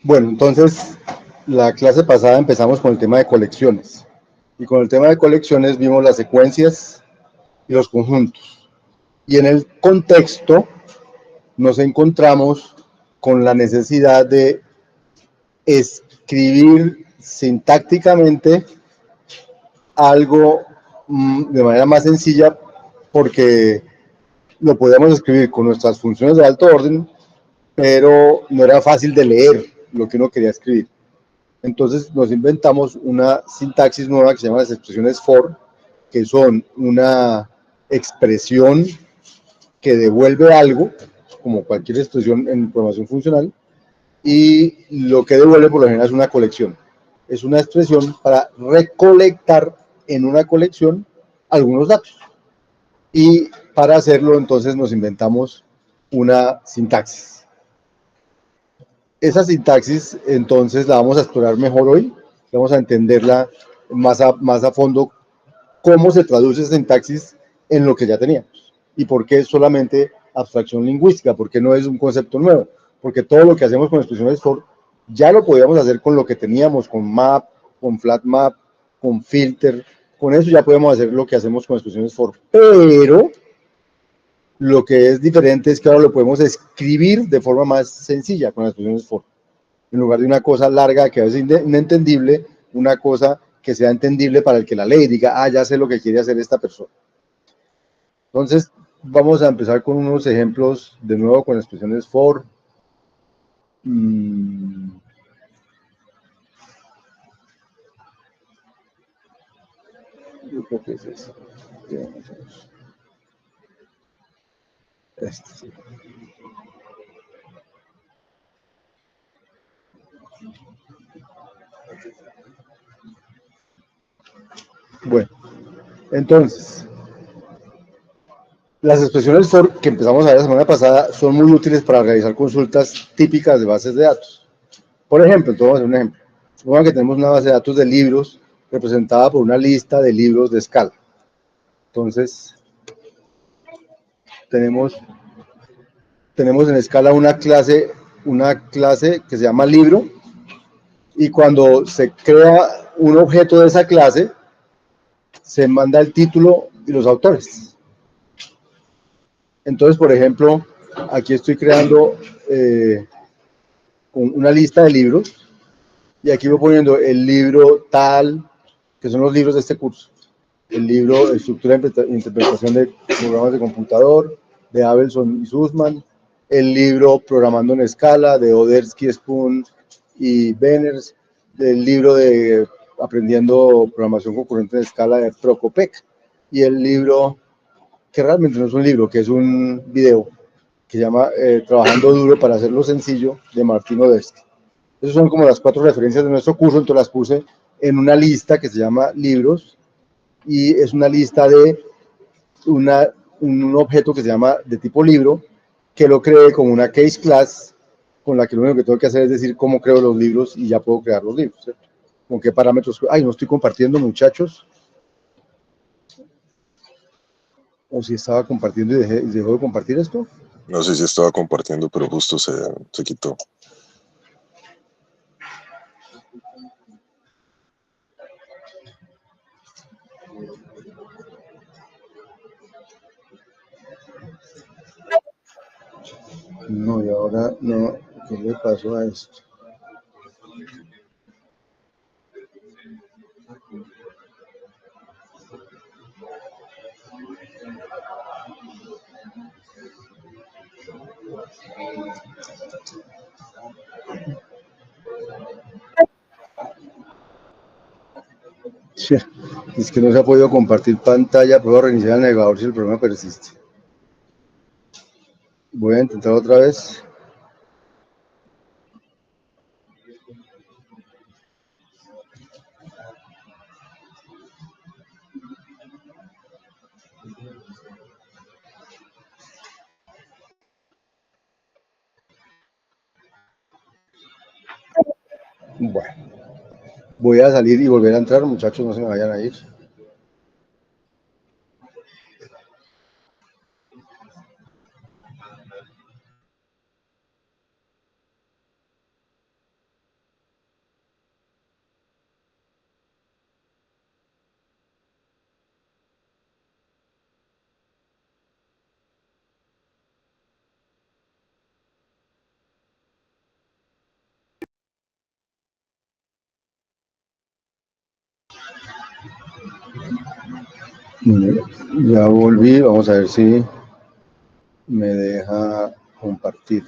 Bueno, entonces, la clase pasada empezamos con el tema de colecciones. Y con el tema de colecciones vimos las secuencias y los conjuntos. Y en el contexto nos encontramos con la necesidad de escribir sintácticamente algo de manera más sencilla, porque lo podíamos escribir con nuestras funciones de alto orden, pero no era fácil de leer lo que uno quería escribir. Entonces nos inventamos una sintaxis nueva que se llama las expresiones for, que son una expresión que devuelve algo, como cualquier expresión en programación funcional, y lo que devuelve por lo general es una colección. Es una expresión para recolectar en una colección algunos datos. Y para hacerlo entonces nos inventamos una sintaxis. Esa sintaxis entonces la vamos a explorar mejor hoy, vamos a entenderla más a fondo, cómo se traduce esa sintaxis en lo que ya teníamos y por qué es solamente abstracción lingüística, por qué no es un concepto nuevo, porque todo lo que hacemos con expresiones for ya lo podíamos hacer con lo que teníamos, con map, con flat map, con filter, con eso ya podemos hacer lo que hacemos con expresiones for, pero lo que es diferente es que ahora lo podemos escribir de forma más sencilla con las expresiones for. En lugar de una cosa larga que a veces es inentendible, una cosa que sea entendible para el que la lee y diga, ah, ya sé lo que quiere hacer esta persona. Entonces, vamos a empezar con unos ejemplos, de nuevo con expresiones for. Yo creo que es eso. Este, sí. Bueno, entonces, las expresiones for que empezamos a ver la semana pasada son muy útiles para realizar consultas típicas de bases de datos. Por ejemplo, entonces vamos a hacer un ejemplo. Supongan que tenemos una base de datos de libros representada por una lista de libros de escala. Entonces, tenemos en escala una clase que se llama libro, y cuando se crea un objeto de esa clase, se manda el título y los autores. Entonces, por ejemplo, aquí estoy creando una lista de libros, y aquí voy poniendo el libro tal, que son los libros de este curso. El libro Estructura e Interpretación de Programas de Computador, de Abelson y Sussman. El libro Programando en Escala, de Odersky, Spoon y Benners. El libro de Aprendiendo Programación Concurrente en Escala, de Prokopek. Y el libro, que realmente no es un libro, que es un video, que se llama Trabajando Duro para Hacerlo Sencillo, de Martín Odersky. Esas son como las 4 referencias de nuestro curso, entonces las puse en una lista que se llama libros, y es una lista de un objeto que se llama de tipo libro, que lo creé como una case class, con la que lo único que tengo que hacer es decir cómo creo los libros y ya puedo crear los libros, ¿cierto? Con qué parámetros. Ay, no estoy compartiendo, muchachos. O si estaba compartiendo y dejó de compartir esto. No sé si estaba compartiendo, pero justo se quitó. No, y ahora no. ¿Qué le pasó a esto? Es que no se ha podido compartir pantalla. Puedo reiniciar el navegador si el problema persiste. Voy a intentar otra vez. Bueno, voy a salir y volver a entrar, muchachos, no se me vayan a ir. Ya volví, vamos a ver si me deja compartir.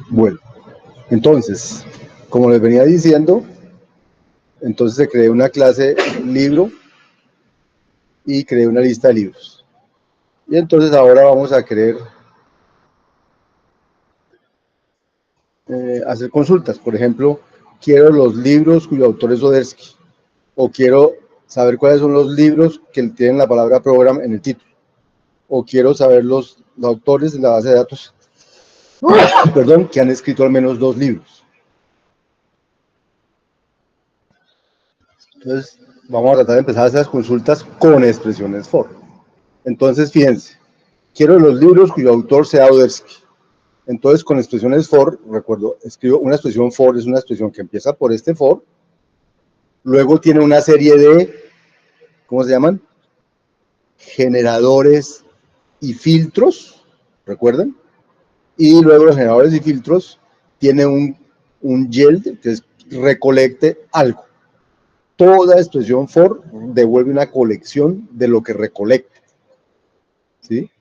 Bueno, entonces, como les venía diciendo, entonces se creó una clase libro y creé una lista de libros. Y entonces ahora vamos a querer hacer consultas. Por ejemplo, quiero los libros cuyo autor es Odersky, o quiero saber cuáles son los libros que tienen la palabra program en el título, o quiero saber los autores de la base de datos, perdón, que han escrito al menos 2 libros. Entonces, vamos a tratar de empezar a hacer las consultas con expresiones for. Entonces, fíjense, quiero los libros cuyo autor sea Odersky. Entonces, con expresiones for, recuerdo, escribo una expresión for, es una expresión que empieza por este for, luego tiene una serie de, ¿cómo se llaman? Generadores y filtros, ¿recuerdan? Y luego los generadores y filtros tienen un yield, que es recolecte algo. Toda expresión for devuelve una colección de lo que recolecte, ¿sí?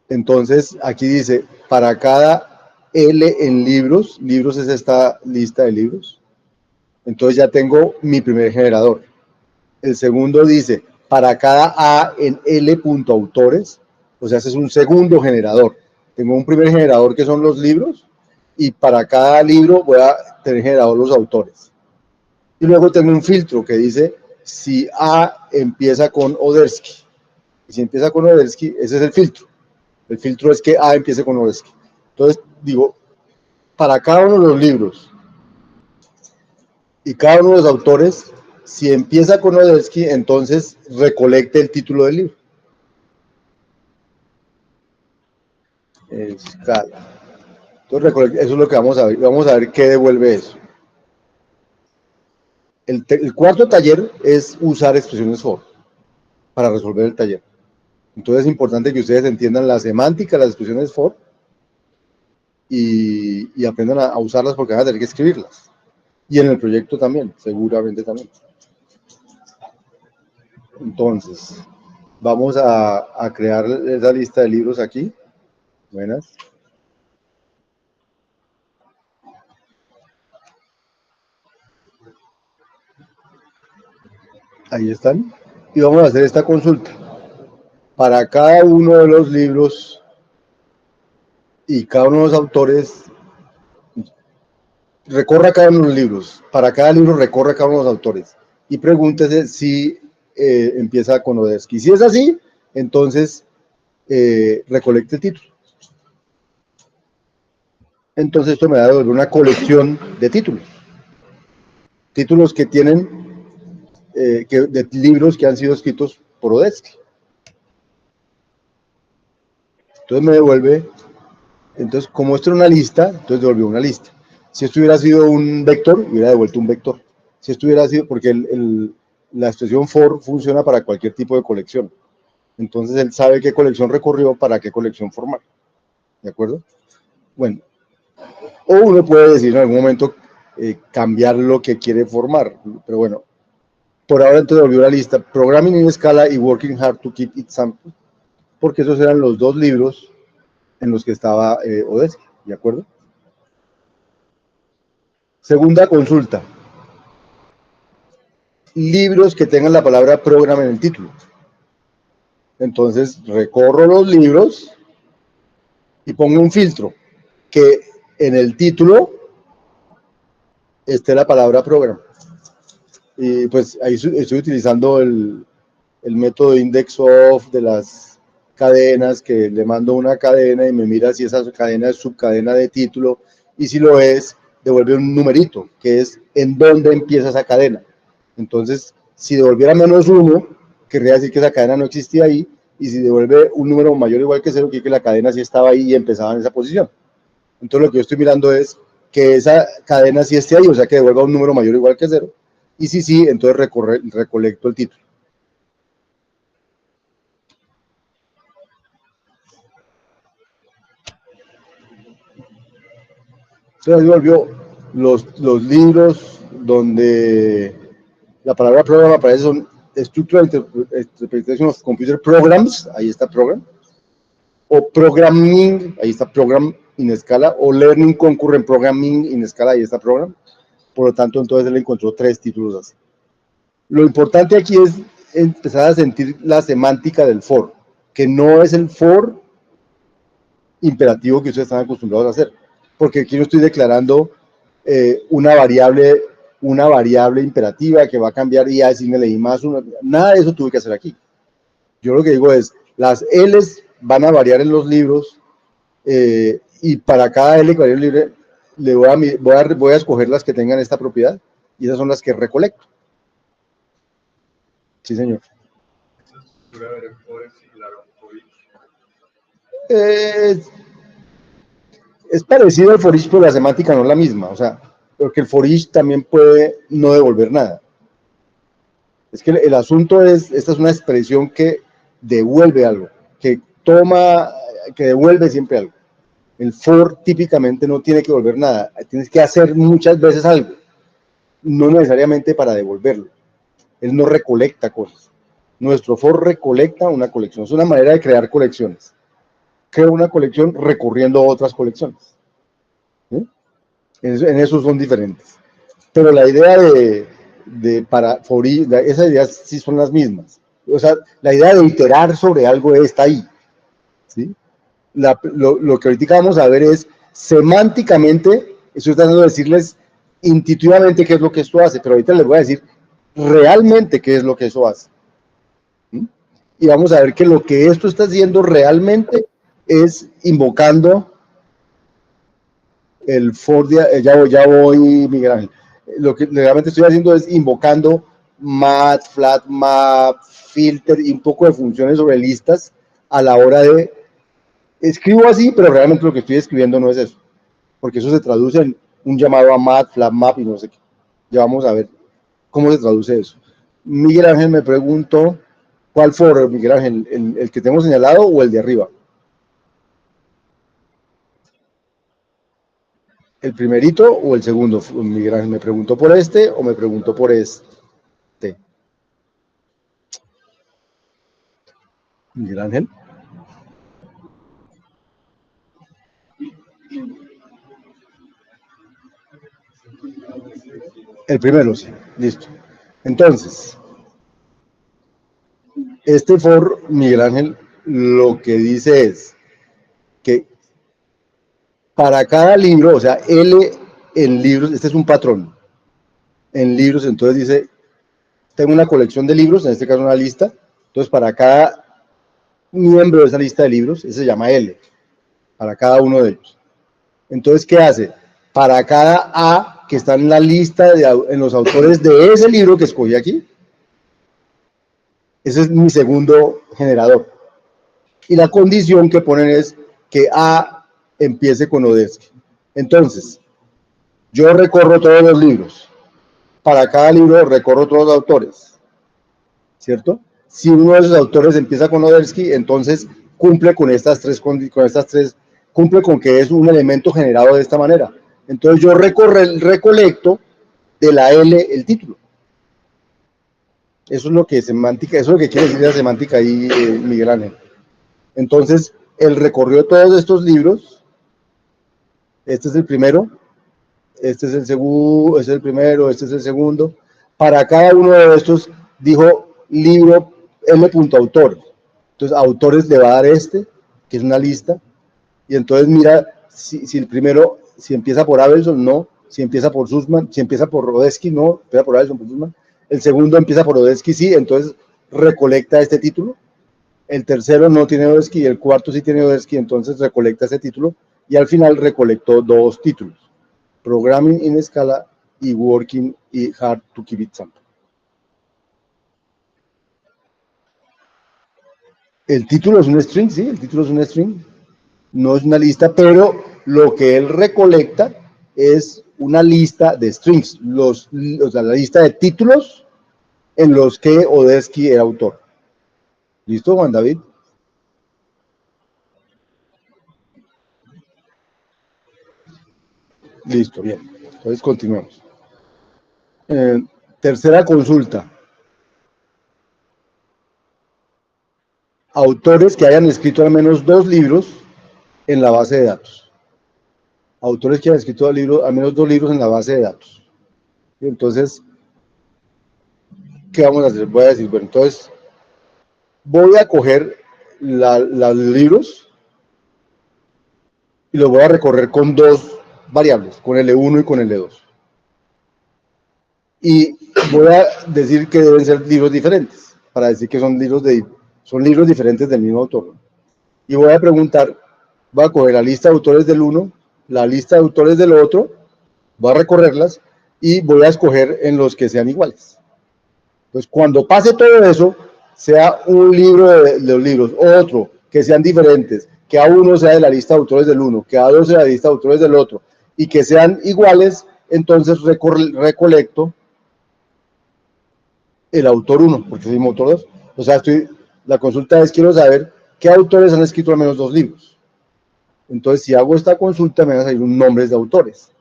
Entonces, aquí dice, para cada L en libros, libros es esta lista de libros, entonces ya tengo mi primer generador. El segundo dice, para cada A en L.autores, o sea, ese es un segundo generador. Tengo un primer generador que son los libros, y para cada libro voy a tener generado los autores. Y luego tengo un filtro que dice, si A empieza con Odersky, y si empieza con Odersky, ese es el filtro. El filtro es que A empiece con Odersky. Entonces, digo, para cada uno de los libros y cada uno de los autores, si empieza con Odersky, entonces recolecte el título del libro. Escala. Entonces, eso es lo que vamos a ver. Vamos a ver qué devuelve eso. El cuarto taller es usar expresiones for para resolver el taller. Entonces es importante que ustedes entiendan la semántica de las expresiones for y aprendan a usarlas porque van a tener que escribirlas. Y en el proyecto también, seguramente también. Entonces, vamos a crear esa lista de libros aquí. Buenas. Ahí están. Y vamos a hacer esta consulta. Para cada uno de los libros y cada uno de los autores, recorra cada uno de los libros. Para cada libro recorra cada uno de los autores. Y pregúntese si empieza con Odersky. Si es así, entonces recolecte el título. Entonces esto me va a devolver una colección de títulos. Títulos que tienen, de libros que han sido escritos por Odersky. Entonces me devuelve, entonces como esto era una lista, entonces devolvió una lista. Si esto hubiera sido un vector, hubiera devuelto un vector. Si esto hubiera sido, porque la expresión for funciona para cualquier tipo de colección. Entonces él sabe qué colección recorrió para qué colección formar. ¿De acuerdo? Bueno, o uno puede decir en algún momento cambiar lo que quiere formar, pero bueno, por ahora entonces volvió la lista Programming in Scala y Working Hard to Keep It Sample, porque esos eran los 2 libros en los que estaba Odersky, ¿de acuerdo? Segunda consulta. Libros que tengan la palabra program en el título. Entonces recorro los libros y pongo un filtro que en el título esté la palabra program. Y pues ahí estoy utilizando el método index of de las cadenas, que le mando una cadena y me mira si esa cadena es subcadena de título, y si lo es, devuelve un numerito, que es en dónde empieza esa cadena. Entonces, si devolviera -1, querría decir que esa cadena no existía ahí, y si devuelve un número mayor o igual que 0, quiere que la cadena sí estaba ahí y empezaba en esa posición. Entonces lo que yo estoy mirando es que esa cadena sí esté ahí, o sea que devuelva un número mayor o igual que 0, y si sí, entonces recolecto el título. Entonces volvió los libros donde la palabra programa aparece son Structural Interpretation of Computer Programs, ahí está program, o Programming, ahí está program in escala, o Learning Concurrent Programming in escala, ahí está program. Por lo tanto, entonces él encontró 3 títulos así. Lo importante aquí es empezar a sentir la semántica del for, que no es el for imperativo que ustedes están acostumbrados a hacer, porque aquí no estoy declarando una variable imperativa que va a cambiar y a decirme y más, nada de eso tuve que hacer aquí. Yo lo que digo es, las L's van a variar en los libros y para cada L que varía en el libro voy a escoger las que tengan esta propiedad y esas son las que recolecto. Sí, señor. Es parecido al for each, pero la semántica no es la misma. O sea, porque el for each también puede no devolver nada. Es que el asunto es, esta es una expresión que devuelve algo, que devuelve siempre algo. El for típicamente no tiene que devolver nada, tienes que hacer muchas veces algo, no necesariamente para devolverlo. Él no recolecta cosas. Nuestro for recolecta una colección, es una manera de crear colecciones. Crea una colección recurriendo a otras colecciones. ¿Sí? En eso son diferentes. Pero la idea para for each, esas ideas sí son las mismas. O sea, la idea de iterar sobre algo está ahí. ¿Sí? Lo que ahorita vamos a ver es semánticamente, estoy tratando de decirles intuitivamente qué es lo que esto hace, pero ahorita les voy a decir realmente qué es lo que eso hace. ¿Sí? Y vamos a ver que lo que esto está haciendo realmente es invocando el for, ya voy, Miguel Ángel. Lo que realmente estoy haciendo es invocando mat, flat map, filter y un poco de funciones sobre listas a la hora de escribo así, pero realmente lo que estoy escribiendo no es eso, porque eso se traduce en un llamado a mat, flat map y no sé qué. Ya vamos a ver cómo se traduce eso. Miguel Ángel me preguntó, ¿cuál for, Miguel Ángel? ¿El que tenemos señalado o el de arriba? ¿El primerito o el segundo? Miguel Ángel me preguntó por este o me preguntó por este. Miguel Ángel. El primero, sí. Listo. Entonces, este for, Miguel Ángel, lo que dice es que para cada libro, o sea, L en libros, este es un patrón. En libros, entonces dice, tengo una colección de libros, en este caso una lista, entonces para cada miembro de esa lista de libros, ese se llama L, para cada uno de ellos. Entonces, ¿qué hace? Para cada A que está en la lista, en los autores de ese libro que escogí aquí, ese es mi segundo generador. Y la condición que ponen es que A empiece con Odesky. Entonces, yo recorro todos los libros. Para cada libro recorro todos los autores. ¿Cierto? Si uno de esos autores empieza con Odesky, entonces cumple con estas tres, cumple con que es un elemento generado de esta manera. Entonces yo recolecto de la L el título. Eso es lo que semántica, eso es lo que quiere decir la semántica ahí, Miguel Ángel. Entonces, él recorrió todos estos libros. Este es el primero, este es el segundo, este es el primero, este es el segundo. Para cada uno de estos dijo libro M.autor. Entonces, autores le va a dar este, que es una lista. Y entonces mira si el primero, si empieza por Abelson, no. Si empieza por Sussman, si empieza por Rodesky, no. Empieza por Abelson, por Sussman. El segundo empieza por Odesky, sí. Entonces recolecta este título. El tercero no tiene Odesky y el cuarto sí tiene Odesky, entonces recolecta ese título y al final recolectó 2 títulos, Programming in Scala y Working y Hard to Keep It Simple. El título es un string, sí, el título es un string, no es una lista, pero lo que él recolecta es una lista de strings, la lista de títulos en los que Odesky era autor. ¿Listo, Juan David? Listo, bien. Entonces continuemos. Tercera consulta. Autores que hayan escrito al menos 2 libros en la base de datos. Autores que hayan escrito al menos 2 libros en la base de datos. Entonces, ¿qué vamos a hacer? Voy a decir, bueno, entonces voy a coger los libros y los voy a recorrer con 2 variables, con L1 y con L2. Y voy a decir que deben ser libros diferentes, para decir que son libros diferentes del mismo autor. Y voy a preguntar, voy a coger la lista de autores del uno, la lista de autores del otro, voy a recorrerlas y voy a escoger en los que sean iguales. Entonces, cuando pase todo eso, sea un libro de los libros, otro, que sean diferentes, que A1 sea de la lista de autores del uno, que A2 sea de la lista de autores del otro, y que sean iguales, entonces recolecto el autor 1, porque soy autor 2. O sea, la consulta es, quiero saber qué autores han escrito al menos 2 libros. Entonces, si hago esta consulta, me van a salir un nombres de autores.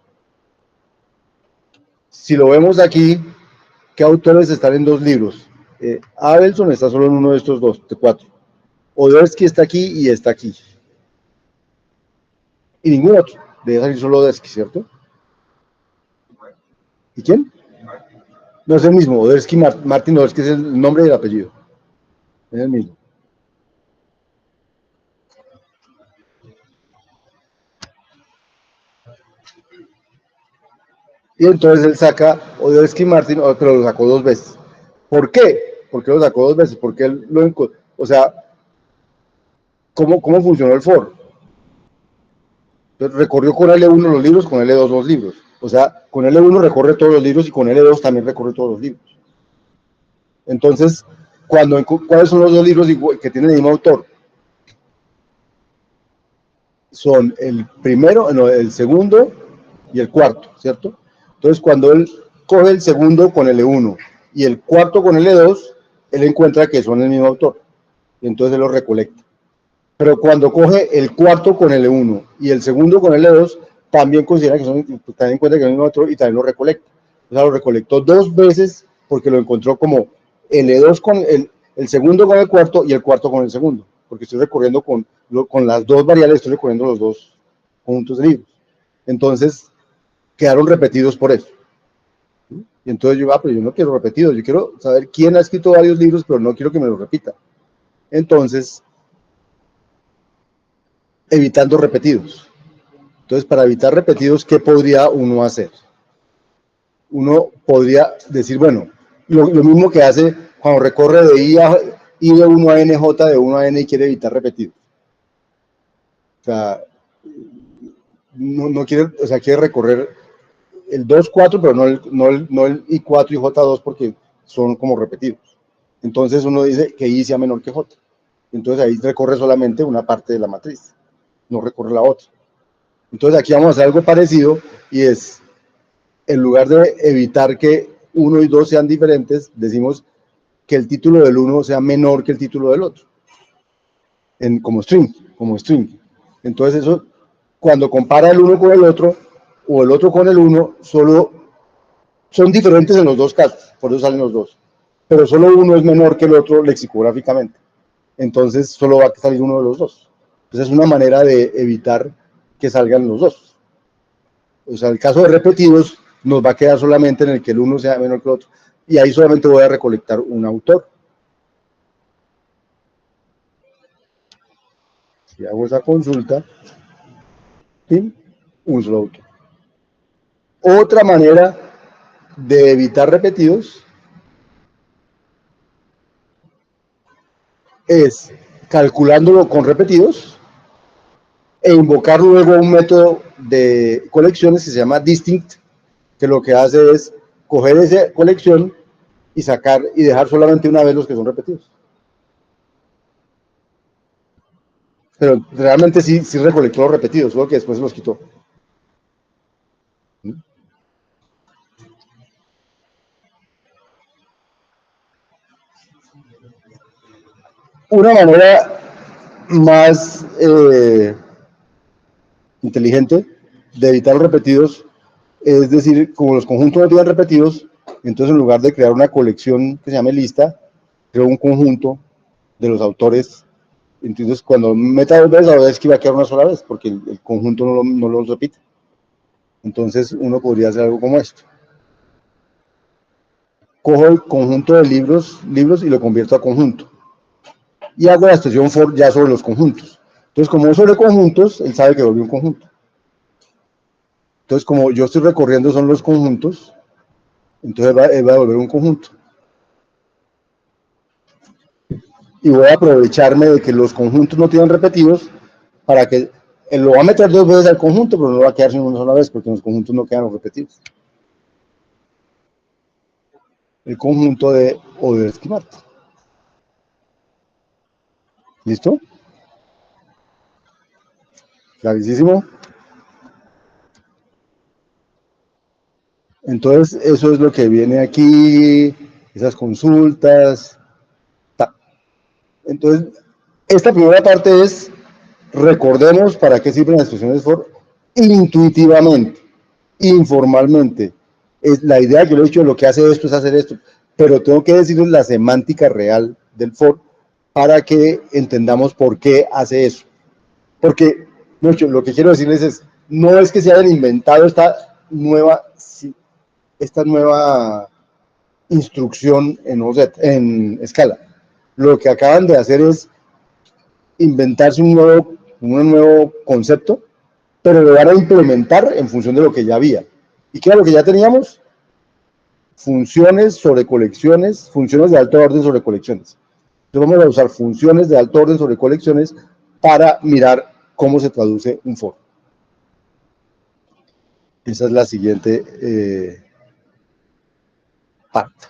Si lo vemos aquí, ¿qué autores están en 2 libros? Abelson está solo en uno de estos 2, de 4. Odesky está aquí y está aquí. Y ningún otro. Debe salir solo Odesky, ¿cierto? ¿Y quién? No es el mismo. Odesky, Martin Odesky es el nombre y el apellido. Es el mismo. Y entonces él saca Odesky Martin, pero lo sacó 2 veces. ¿Por qué? ¿Por qué lo sacó 2 veces? Porque él lo encontró. O sea, ¿cómo funcionó el for? Entonces, recorrió con L1 los libros, con L2 los libros. O sea, con L1 recorre todos los libros y con L2 también recorre todos los libros. Entonces, ¿cuáles son los 2 libros que tienen el mismo autor? Son el primero, no, el segundo y el cuarto, ¿cierto? Entonces, cuando él coge el segundo con L1 y el cuarto con L2, él encuentra que son el mismo autor. Y entonces él lo recolecta. Pero cuando coge el cuarto con L1 y el segundo con L2, también considera que son, también encuentra que es el mismo autor y también lo recolecta. O sea, lo recolectó 2 veces porque lo encontró como L2 con el segundo con el cuarto y el cuarto con el segundo. Porque estoy recorriendo con las 2 variables, estoy recorriendo los 2 conjuntos de libros. Entonces, quedaron repetidos por eso. Y entonces pero yo no quiero repetidos, yo quiero saber quién ha escrito varios libros, pero no quiero que me lo repita. Entonces, evitando repetidos. Entonces, para evitar repetidos, ¿qué podría uno hacer? Uno podría decir, bueno, lo mismo que hace cuando recorre de I de 1 a N, J de 1 a N y quiere evitar repetidos. O sea, no quiere, o sea, quiere recorrer el 2, 4, pero no el I4 y J2 porque son como repetidos. Entonces uno dice que I sea menor que J. Entonces ahí recorre solamente una parte de la matriz, no recorre la otra. Entonces aquí vamos a hacer algo parecido y es, en lugar de evitar que 1 y 2 sean diferentes, decimos que el título del 1 sea menor que el título del otro, como string. Entonces eso, cuando compara el 1 con el otro, o el otro con el 1, solo son diferentes en los 2 casos, por eso salen los 2. Pero solo uno es menor que el otro lexicográficamente. Entonces solo va a salir uno de los 2. Entonces es una manera de evitar que salgan los 2. O sea, el caso de repetidos nos va a quedar solamente en el que el uno sea menor que el otro. Y ahí solamente voy a recolectar un autor. Si hago esa consulta, ¿sí? Un solo autor. Otra manera de evitar repetidos es calculándolo con repetidos e invocar luego un método de colecciones que se llama distinct, que lo que hace es coger esa colección y sacar y dejar solamente una vez los que son repetidos. Pero realmente sí recolectó los repetidos, solo que después se los quitó. Una manera más inteligente de evitar los repetidos, es decir, como los conjuntos no tienen repetidos, entonces en lugar de crear una colección que se llame lista, creo un conjunto de los autores. Entonces cuando meta dos veces, la verdad es que iba a quedar una sola vez, porque el conjunto no lo repite. Entonces uno podría hacer algo como esto. Cojo el conjunto de libros y lo convierto a conjunto. Y hago la expresión for ya sobre los conjuntos. Entonces, como es sobre conjuntos, él sabe que volvió un conjunto. Entonces, como yo estoy recorriendo son los conjuntos, entonces él va a devolver un conjunto. Y voy a aprovecharme de que los conjuntos no tienen repetidos para que él lo va a meter dos veces al conjunto, pero no va a quedar sin una sola vez, porque en los conjuntos no quedan los repetidos. El conjunto de Oder-Schmidt. ¿Listo? Clarísimo. Entonces, eso es lo que viene aquí, esas consultas. Ta. Entonces, esta primera parte es, recordemos para qué sirven las expresiones for intuitivamente, informalmente. Es la idea que yo le he dicho, lo que hace esto es hacer esto, pero tengo que decirles la semántica real del for para que entendamos por qué hace eso. Porque mucho, lo que quiero decirles es, no es que se hayan inventado nueva, esta nueva instrucción en escala. Lo que acaban de hacer es inventarse un nuevo concepto, pero lo van a implementar en función de lo que ya había. ¿Y qué era lo que ya teníamos? Funciones sobre colecciones, funciones de alto orden sobre colecciones. Entonces vamos a usar funciones de alto orden sobre colecciones para mirar cómo se traduce un for. Esa es la siguiente parte.